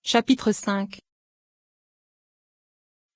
Chapitre 5.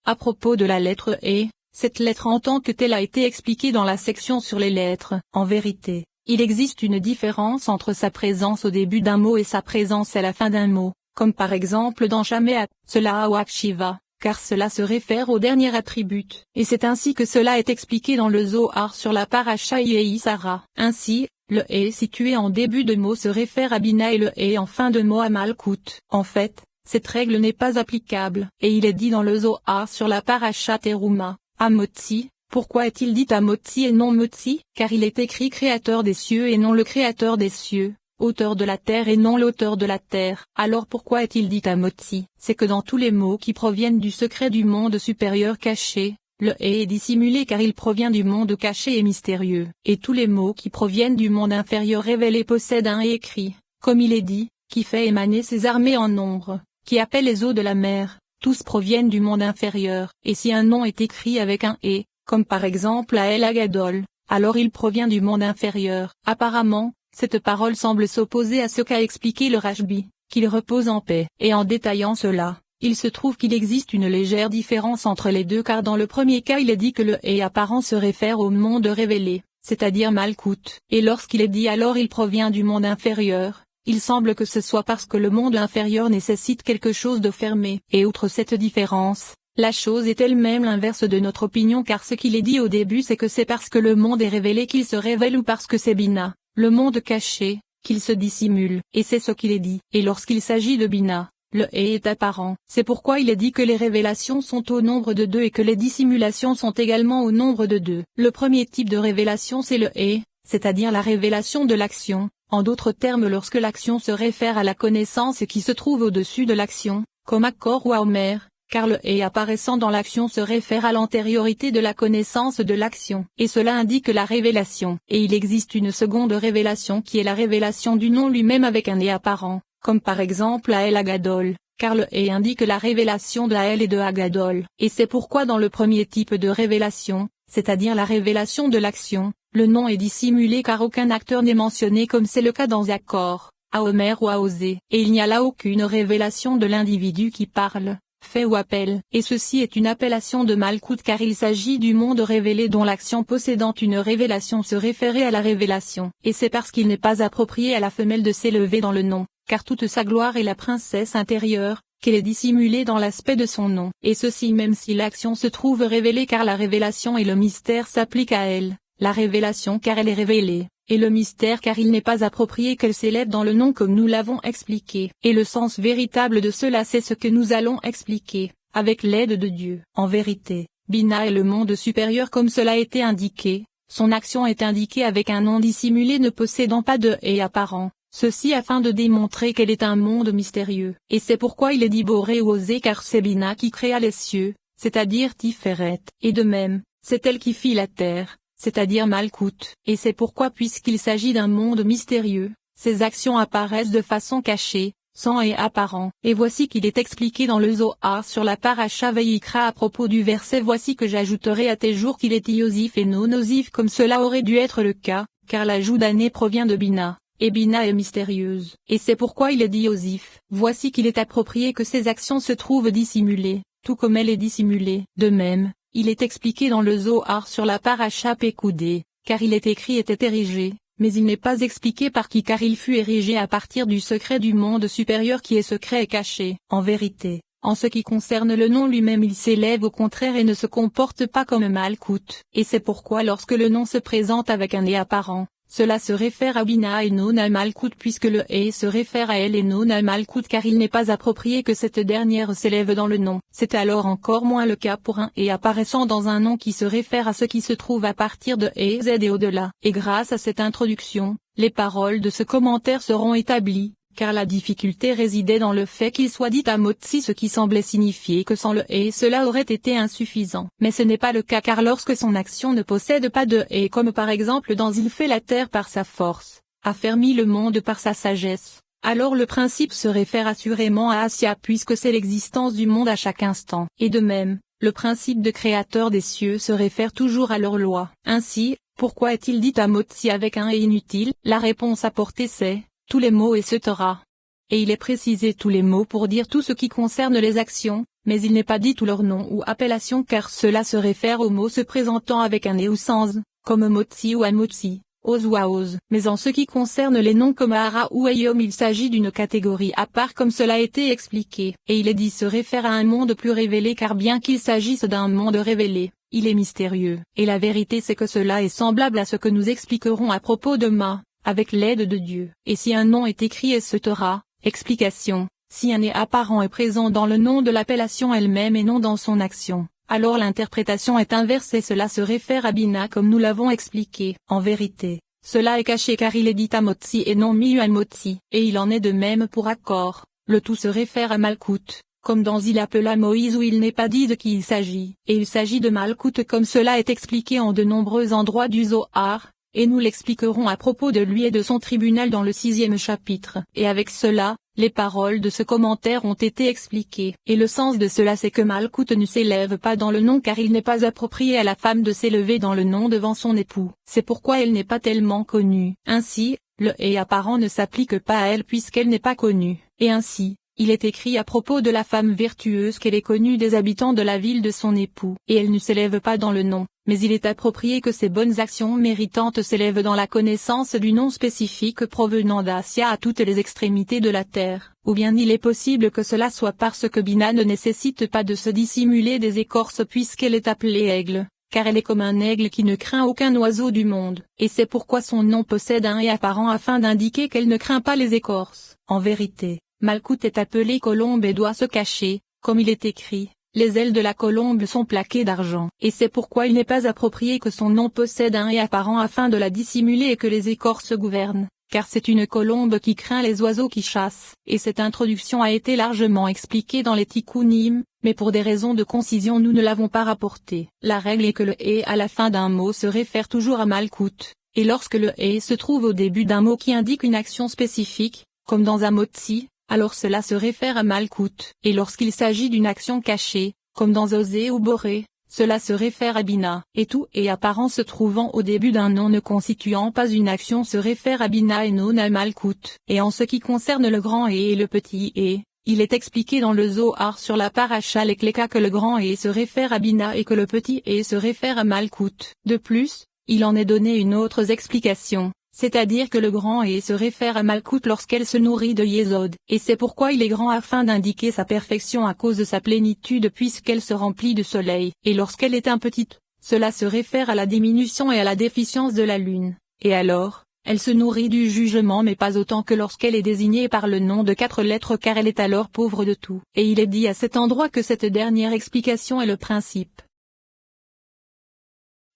À propos de la lettre E, cette lettre en tant que telle a été expliquée dans la section sur les lettres. En vérité, il existe une différence entre sa présence au début d'un mot et sa présence à la fin d'un mot, comme par exemple dans Shameat, cela ou Akshiva, car cela se réfère au dernier attribut, et c'est ainsi que cela est expliqué dans le Zohar sur la Parasha Yehi Sarah. Ainsi, le E situé en début de mot se réfère à Bina et le E en fin de mot à Malkout. En fait, cette règle n'est pas applicable, et il est dit dans le Zohar sur la Parasha Teruma, à Motzi. Pourquoi est-il dit à Motzi et non Motzi? Car il est écrit créateur des cieux et non le créateur des cieux, auteur de la terre et non l'auteur de la terre. Alors pourquoi est-il dit à Motzi? C'est que dans tous les mots qui proviennent du secret du monde supérieur caché, le E est dissimulé car il provient du monde caché et mystérieux. Et tous les mots qui proviennent du monde inférieur révélé possèdent un E écrit, comme il est dit, qui fait émaner ses armées en nombre, qui appelle les eaux de la mer. Tous proviennent du monde inférieur. Et si un nom est écrit avec un E, comme par exemple à El Agadol, alors il provient du monde inférieur. Apparemment, cette parole semble s'opposer à ce qu'a expliqué le Rashbi, qu'il repose en paix. Et en détaillant cela, il se trouve qu'il existe une légère différence entre les deux car dans le premier cas il est dit que le E apparent se réfère au monde révélé, c'est-à-dire Malkout. Et lorsqu'il est dit alors il provient du monde inférieur, il semble que ce soit parce que le monde inférieur nécessite quelque chose de fermé. Et outre cette différence, la chose est elle-même l'inverse de notre opinion car ce qu'il est dit au début c'est que c'est parce que le monde est révélé qu'il se révèle ou parce que c'est Bina, le monde caché, qu'il se dissimule. Et c'est ce qu'il est dit. Et lorsqu'il s'agit de Bina, le E est apparent. C'est pourquoi il est dit que les révélations sont au nombre de 2 et que les dissimulations sont également au nombre de 2. Le premier type de révélation c'est le E, c'est-à-dire la révélation de l'action. En d'autres termes lorsque l'action se réfère à la connaissance qui se trouve au-dessus de l'action, comme à Kor ou à Omer, car le E apparaissant dans l'action se réfère à l'antériorité de la connaissance de l'action. Et cela indique la révélation. Et il existe une seconde révélation qui est la révélation du nom lui-même avec un E apparent, comme par exemple à El Agadol, car le E indique la révélation de El et de Agadol. Et c'est pourquoi dans le premier type de révélation, c'est-à-dire la révélation de l'action, le nom est dissimulé car aucun acteur n'est mentionné comme c'est le cas dans Zakor, à Omer ou à Osée. Et il n'y a là aucune révélation de l'individu qui parle, fait ou appelle. Et ceci est une appellation de Malkout car il s'agit du monde révélé dont l'action possédant une révélation se référait à la révélation. Et c'est parce qu'il n'est pas approprié à la femelle de s'élever dans le nom, car toute sa gloire est la princesse intérieure, qu'elle est dissimulée dans l'aspect de son nom. Et ceci même si l'action se trouve révélée car la révélation et le mystère s'appliquent à elle. La révélation car elle est révélée, et le mystère car il n'est pas approprié qu'elle s'élève dans le nom comme nous l'avons expliqué. Et le sens véritable de cela c'est ce que nous allons expliquer, avec l'aide de Dieu. En vérité, Bina est le monde supérieur comme cela a été indiqué, son action est indiquée avec un nom dissimulé ne possédant pas de E apparent. Ceci afin de démontrer qu'elle est un monde mystérieux. Et c'est pourquoi il est dit Boré ou Osée car c'est Bina qui créa les cieux, c'est-à-dire Tiferet. Et de même, c'est elle qui fit la terre, c'est-à-dire Malkout. Et c'est pourquoi puisqu'il s'agit d'un monde mystérieux, ses actions apparaissent de façon cachée, sans et apparent. Et voici qu'il est expliqué dans le Zohar sur la Parasha Vayikra à propos du verset voici que j'ajouterai à tes jours qu'il est Iosif et non Osif comme cela aurait dû être le cas, car l'ajout d'année provient de Bina. Et Bina est mystérieuse. Et c'est pourquoi il est dit Iosif. Voici qu'il est approprié que ses actions se trouvent dissimulées, tout comme elle est dissimulée. De même, il est expliqué dans le Zohar sur la Parasha Pekoudé, car il est écrit était érigé, mais il n'est pas expliqué par qui car il fut érigé à partir du secret du monde supérieur qui est secret et caché. En vérité, en ce qui concerne le nom lui-même il s'élève au contraire et ne se comporte pas comme Malkout. Et c'est pourquoi lorsque le nom se présente avec un E apparent, cela se réfère à Bina et non à Malkout puisque le E se réfère à elle et non à Malkout car il n'est pas approprié que cette dernière s'élève dans le nom. C'est alors encore moins le cas pour un E apparaissant dans un nom qui se réfère à ce qui se trouve à partir de E, Z et au-delà. Et grâce à cette introduction, les paroles de ce commentaire seront établies, car la difficulté résidait dans le fait qu'il soit dit à Motzi ce qui semblait signifier que sans le E cela aurait été insuffisant. Mais ce n'est pas le cas car lorsque son action ne possède pas de E comme par exemple dans il fait la terre par sa force, affermit le monde par sa sagesse, alors le principe se réfère assurément à Assia puisque c'est l'existence du monde à chaque instant. Et de même, le principe de créateur des cieux se réfère toujours à leur loi. Ainsi, pourquoi est-il dit à Motzi avec un E inutile? La réponse apportée c'est tous les mots et ce Torah. et il est précisé tous les mots pour dire tout ce qui concerne les actions, mais il n'est pas dit tout leur nom ou appellation car cela se réfère aux mots se présentant avec un et ou sans, comme motsi ou amotsi, ose ou aose. Mais en ce qui concerne les noms comme Ahara ou Ayom, il s'agit d'une catégorie à part comme cela a été expliqué, et il est dit se réfère à un monde plus révélé car bien qu'il s'agisse d'un monde révélé, il est mystérieux. Et la vérité c'est que cela est semblable à ce que nous expliquerons à propos de Ma, avec l'aide de Dieu. Et si un nom est écrit et se Torah, explication, si un est apparent est présent dans le nom de l'appellation elle-même et non dans son action, alors l'interprétation est inverse et cela se réfère à Bina comme nous l'avons expliqué. En vérité, cela est caché car il est dit Amotsi et non Miuamotsi, et il en est de même pour Accord, le tout se réfère à Malkout, comme dans il appela Moïse où il n'est pas dit de qui il s'agit, et il s'agit de Malkout comme cela est expliqué en de nombreux endroits du Zohar, et nous l'expliquerons à propos de lui et de son tribunal dans le 6e chapitre. Et avec cela, les paroles de ce commentaire ont été expliquées. Et le sens de cela c'est que Malkout ne s'élève pas dans le nom car il n'est pas approprié à la femme de s'élever dans le nom devant son époux. C'est pourquoi elle n'est pas tellement connue. Ainsi, le « et apparent » ne s'applique pas à elle puisqu'elle n'est pas connue. Et ainsi, il est écrit à propos de la femme vertueuse qu'elle est connue des habitants de la ville de son époux. Et elle ne s'élève pas dans le nom, mais il est approprié que ses bonnes actions méritantes s'élèvent dans la connaissance du nom spécifique provenant d'Assia à toutes les extrémités de la terre. Ou bien il est possible que cela soit parce que Bina ne nécessite pas de se dissimuler des écorces puisqu'elle est appelée aigle, car elle est comme un aigle qui ne craint aucun oiseau du monde. Et c'est pourquoi son nom possède un et apparent afin d'indiquer qu'elle ne craint pas les écorces. En vérité, Malkout est appelée colombe et doit se cacher, comme il est écrit, les ailes de la colombe sont plaquées d'argent. Et c'est pourquoi il n'est pas approprié que son nom possède un et apparent afin de la dissimuler et que les écorces gouvernent, car c'est une colombe qui craint les oiseaux qui chassent. Et cette introduction a été largement expliquée dans les Tikkunim, mais pour des raisons de concision nous ne l'avons pas rapportée. La règle est que le « et » à la fin d'un mot se réfère toujours à Malkout, et lorsque le « et » se trouve au début d'un mot qui indique une action spécifique, comme dans Amotsi, alors cela se réfère à Malkout. Et lorsqu'il s'agit d'une action cachée, comme dans Osée ou Boré, cela se réfère à Bina. Et tout « et » apparent se trouvant au début d'un nom ne constituant pas une action se réfère à Bina et non à Malkout. Et en ce qui concerne le grand « et » le petit « et », il est expliqué dans le Zohar sur la paracha Lekleka que le grand « et » se réfère à Bina et que le petit « et » se réfère à Malkout. De plus, il en est donné une autre explication, c'est-à-dire que le grand « et » se réfère à Malkout lorsqu'elle se nourrit de Yesod, et c'est pourquoi il est grand afin d'indiquer sa perfection à cause de sa plénitude puisqu'elle se remplit de soleil, et lorsqu'elle est un petit, cela se réfère à la diminution et à la déficience de la lune, et alors, elle se nourrit du jugement mais pas autant que lorsqu'elle est désignée par le nom de 4 lettres car elle est alors pauvre de tout. Et il est dit à cet endroit que cette dernière explication est le principe.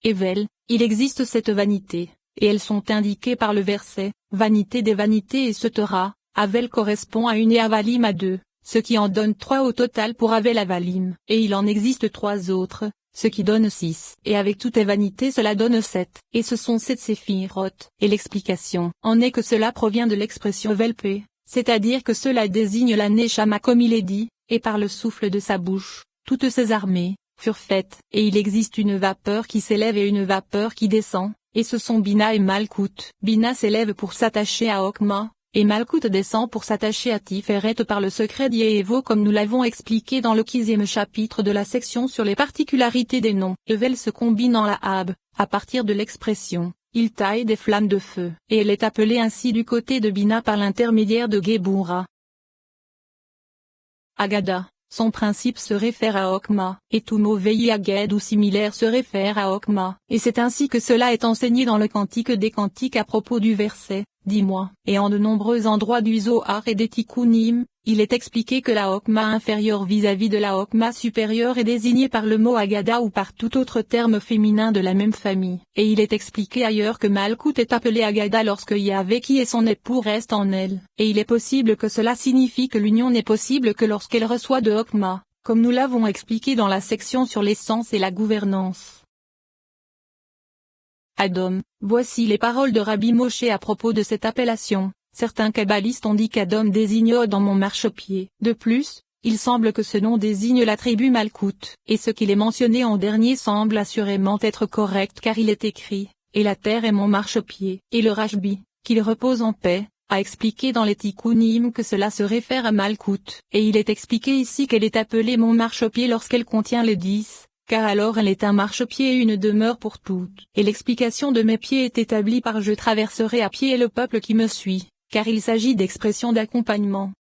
Evel, il existe cette vanité. Et elles sont indiquées par le verset, vanité des vanités et Sotera, Avel correspond à une et Avalim à 2, ce qui en donne 3 au total pour Avel Avalim. Et il en existe 3 autres, ce qui donne 6. Et avec toutes les vanités cela donne 7. Et ce sont 7 séphiroth. Et l'explication en est que cela provient de l'expression Velpé, c'est-à-dire que cela désigne la Neshama comme il est dit, et par le souffle de sa bouche, toutes ses armées furent faites. Et il existe une vapeur qui s'élève et une vapeur qui descend. Et ce sont Bina et Malkout. Bina s'élève pour s'attacher à Okma, et Malkout descend pour s'attacher à Tiferet par le secret d'Yevo comme nous l'avons expliqué dans le 15e chapitre de la section sur les particularités des noms. Evel se combine en la Hab, à partir de l'expression, il taille des flammes de feu. Et elle est appelée ainsi du côté de Bina par l'intermédiaire de Gebura. Agada. Son principe se réfère à Okma, et tout mot Aged ou similaire se réfère à Okma, et c'est ainsi que cela est enseigné dans le Cantique des Cantiques à propos du verset, dis-moi. Et en de nombreux endroits du Zohar et des Tikkunim, il est expliqué que la Okma inférieure vis-à-vis de la Okma supérieure est désignée par le mot Agada ou par tout autre terme féminin de la même famille. Et il est expliqué ailleurs que Malkout est appelée Agada lorsque Yahvé qui est son époux reste en elle. Et il est possible que cela signifie que l'union n'est possible que lorsqu'elle reçoit de Okma, comme nous l'avons expliqué dans la section sur l'essence et la gouvernance. Adom, voici les paroles de Rabbi Moshe à propos de cette appellation. Certains kabbalistes ont dit qu'Adom désigne Od dans mon marchepied. De plus, il semble que ce nom désigne la tribu Malkout, et ce qu'il est mentionné en dernier semble assurément être correct car il est écrit, et la terre est mon marchepied. Et le Rashbi, qu'il repose en paix, a expliqué dans les Tikkunim que cela se réfère à Malkout, et il est expliqué ici qu'elle est appelée mon marchepied lorsqu'elle contient les 10, car alors elle est un marchepied et une demeure pour toutes. Et l'explication de mes pieds est établie par je traverserai à pied le peuple qui me suit, car il s'agit d'expressions d'accompagnement.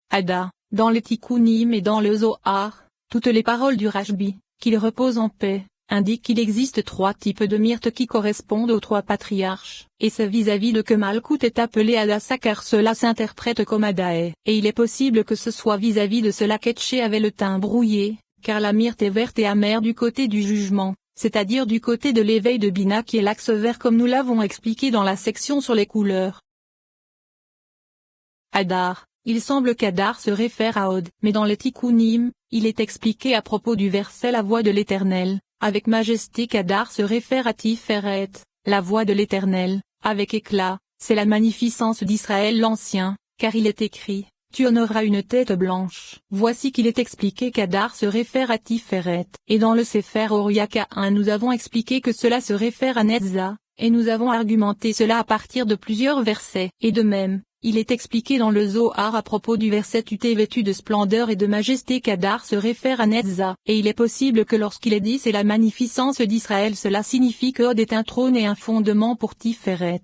Ada, dans les Tikkunim et dans le Zohar, toutes les paroles du Rashbi, qu'il repose en paix, indiquent qu'il existe 3 types de myrtes qui correspondent aux 3 patriarches, et c'est vis-à-vis de que Malkout est appelé Adassa car cela s'interprète comme Adaé, et il est possible que ce soit vis-à-vis de cela qu'Etché avait le teint brouillé, car la myrte est verte et amère du côté du jugement, c'est-à-dire du côté de l'éveil de Bina qui est l'axe vert comme nous l'avons expliqué dans la section sur les couleurs. Hadar. Il semble qu'Hadar se réfère à Od, mais dans les Tikkunim, il est expliqué à propos du verset la voix de l'Éternel, avec majesté qu'Hadar se réfère à Tiferet, la voix de l'Éternel, avec éclat, c'est la magnificence d'Israël l'Ancien, car il est écrit, tu en auras une tête blanche. Voici qu'il est expliqué qu'Hadar se réfère à Tiferet, et dans le Sefer Oriaka 1 nous avons expliqué que cela se réfère à Netza, et nous avons argumenté cela à partir de plusieurs versets, et de même. Il est expliqué dans le Zohar à propos du verset tu t'es vêtu de splendeur et de majesté qu'Hadar se réfère à Netza, et il est possible que lorsqu'il est dit c'est la magnificence d'Israël cela signifie que Od est un trône et un fondement pour Tiferet.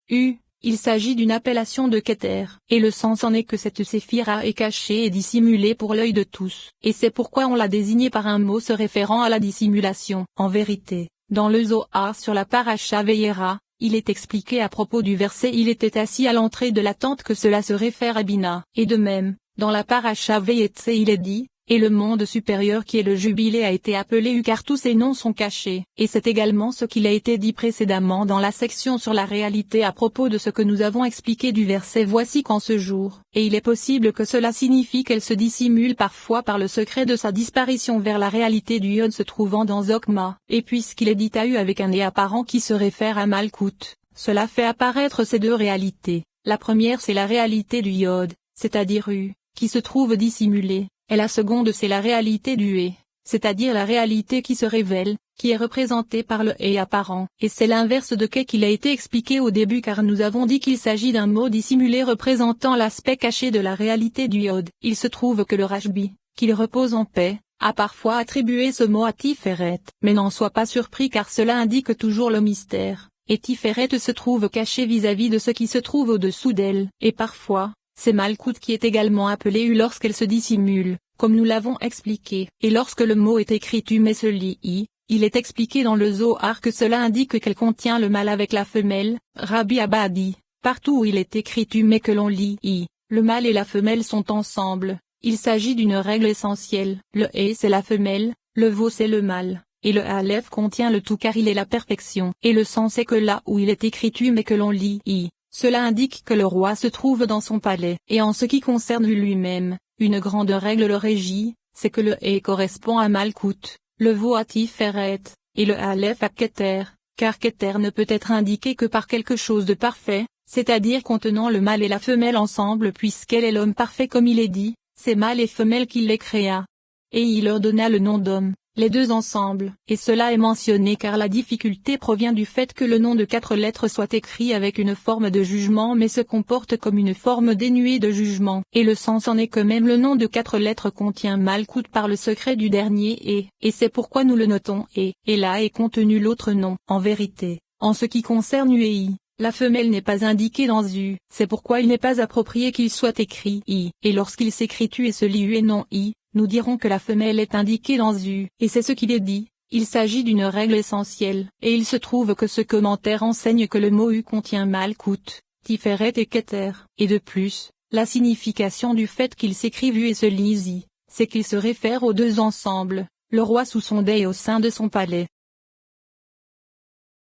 Il s'agit d'une appellation de Keter, et le sens en est que cette séphira est cachée et dissimulée pour l'œil de tous, et c'est pourquoi on l'a désignée par un mot se référant à la dissimulation. En vérité, dans le Zohar sur la paracha Vayera, il est expliqué à propos du verset il était assis à l'entrée de la tente que cela se réfère à Bina, et de même, dans la paracha Vayetse il est dit, et le monde supérieur qui est le jubilé a été appelé U car tous ces noms sont cachés, et c'est également ce qu'il a été dit précédemment dans la section sur la réalité à propos de ce que nous avons expliqué du verset voici qu'en ce jour, et il est possible que cela signifie qu'elle se dissimule parfois par le secret de sa disparition vers la réalité du Yod se trouvant dans Zokma, et puisqu'il est dit à U avec un nez apparent qui se réfère à Malkout, cela fait apparaître ces 2 réalités. La première c'est la réalité du Yod, c'est-à-dire U, qui se trouve dissimulée. Et la seconde c'est la réalité du Hé, c'est-à-dire la réalité qui se révèle, qui est représentée par le Hé apparent, et c'est l'inverse de Ké qu'il a été expliqué au début car nous avons dit qu'il s'agit d'un mot dissimulé représentant l'aspect caché de la réalité du Yod. Il se trouve que le Rashbi, qu'il repose en paix, a parfois attribué ce mot à Tiferet, mais n'en sois pas surpris car cela indique toujours le mystère, et Tiferet se trouve caché vis-à-vis de ce qui se trouve au-dessous d'elle, et parfois, c'est Malkout qui est également appelée U lorsqu'elle se dissimule, comme nous l'avons expliqué. Et lorsque le mot est écrit U mais se lit I, il est expliqué dans le Zohar que cela indique qu'elle contient le mâle avec la femelle. Rabbi Abba dit, partout où il est écrit U mais que l'on lit I, le mâle et la femelle sont ensemble. Il s'agit d'une règle essentielle. Le Hé c'est la femelle, le Vav c'est le mâle, et le Aleph contient le tout car il est la perfection. Et le sens est que là où il est écrit U mais que l'on lit I, cela indique que le roi se trouve dans son palais. Et en ce qui concerne lui-même, une grande règle le régit, c'est que le Hé correspond à Malkout, le Vav à Tiferet, et le Aleph à Keter, car Keter ne peut être indiqué que par quelque chose de parfait, c'est-à-dire contenant le mâle et la femelle ensemble puisqu'elle est l'homme parfait comme il est dit, c'est mâle et femelle qu'il les créa. Et il leur donna le nom d'homme. Les 2 ensemble, et cela est mentionné car la difficulté provient du fait que le nom de 4 lettres soit écrit avec une forme de jugement mais se comporte comme une forme dénuée de jugement, et le sens en est que même le nom de 4 lettres contient Malkout par le secret du dernier et c'est pourquoi nous le notons et là est contenu l'autre nom. En vérité, en ce qui concerne U et I, la femelle n'est pas indiquée dans U, c'est pourquoi il n'est pas approprié qu'il soit écrit I, et lorsqu'il s'écrit U et se lit U et non I, nous dirons que la femelle est indiquée dans U, et c'est ce qu'il est dit, il s'agit d'une règle essentielle, et il se trouve que ce commentaire enseigne que le mot U contient Malkout, Tiferet et Keter, et de plus, la signification du fait qu'il s'écrive U et se lise I, c'est qu'il se réfère aux 2 ensemble, le roi sous son dais et au sein de son palais.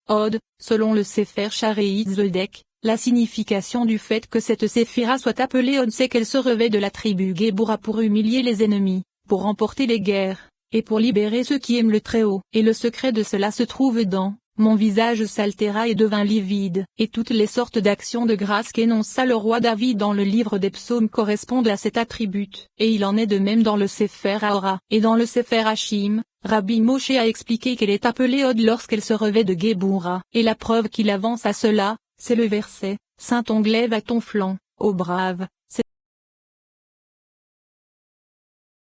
Od, selon le Sefer Shareït Zodek, la signification du fait que cette séphira soit appelée Od c'est qu'elle se revêt de la tribu Géboura pour humilier les ennemis, pour remporter les guerres, et pour libérer ceux qui aiment le Très-Haut. Et le secret de cela se trouve dans « Mon visage s'altéra et devint livide » et toutes les sortes d'actions de grâce qu'énonça le roi David dans le livre des psaumes correspondent à cet attribut. Et il en est de même dans le Sefer Ahora, et dans le Sefer Hashim, Rabbi Moshe a expliqué qu'elle est appelée Od lorsqu'elle se revêt de Géboura. Et la preuve qu'il avance à cela, c'est le verset, Saint ongle lève à ton flanc, ô brave,